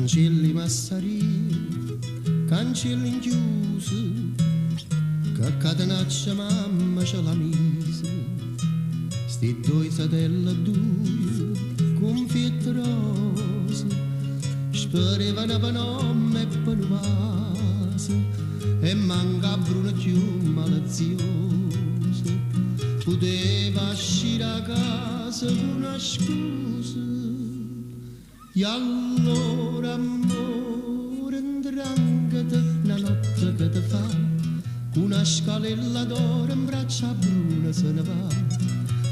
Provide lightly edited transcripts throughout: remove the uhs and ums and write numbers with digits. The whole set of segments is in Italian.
cancelli massarini, cancelli inchiusi, che catenaccia mamma ce l'ha mise, sti due satelle due, confiette rose, sparevano per nome e per vase, e manca Bruno più malazioso, poteva uscire a casa con una scusa. E allora amore indranghete una notte che ti fa, con una scalella d'oro in braccia bruna se ne va.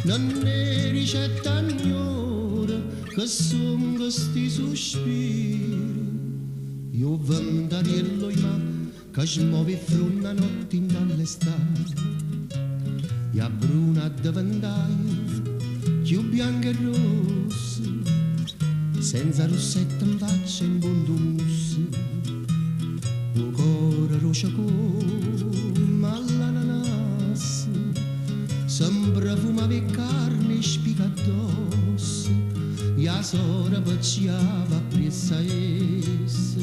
Non ne ricetta agnora che son questi sospiri, io vendariello in mano che smuove fruna notte in dall'estate. E a bruna davantaio, più bianca e rossa, senza rossetta in faccia in bondumus, o cuore rosa come all'ananas, sembra fuma di carne spica addosso, e a sora pacciava pressa essa,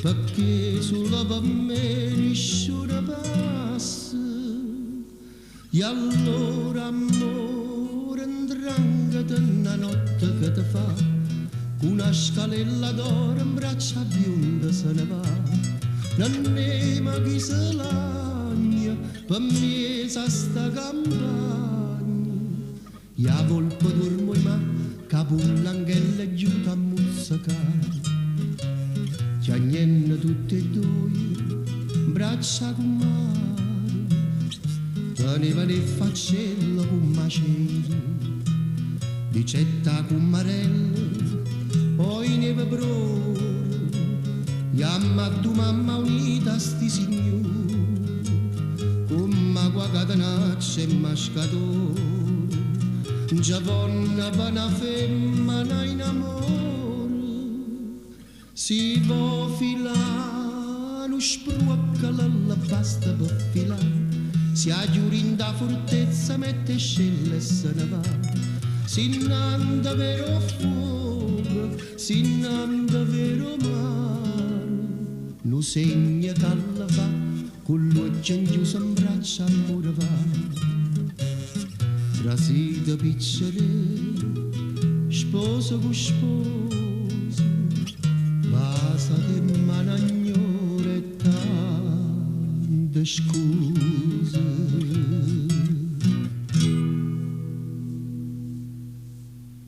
perché solo per me nessuno passa. E allora amore indranghete una notte che ti fa, una scalella d'oro in braccia bionda se ne va. Non ne ma chi se lagna per me sa sta campagna, e a volpe dormo in mano capo l'angella giù a muzzicare. C'è niente tutte e due braccia con mare, teneva le faccelle con macelli, dicetta con marelle, poi neve brore, yamma tu mamma unita sti signori, come qua catenaccia e mascatore, giavonna vana femmina in amore, si va filare, lo spruacca la basta per filare, si aggiuri da fortezza mette scelle e se ne va, si nanda vero fuoco, si nanda vero mare, lo segna che fa, con l'occhio in chiuso in braccia amore va, trasita piccere, sposo con sposo, basa che managnore tante scuse.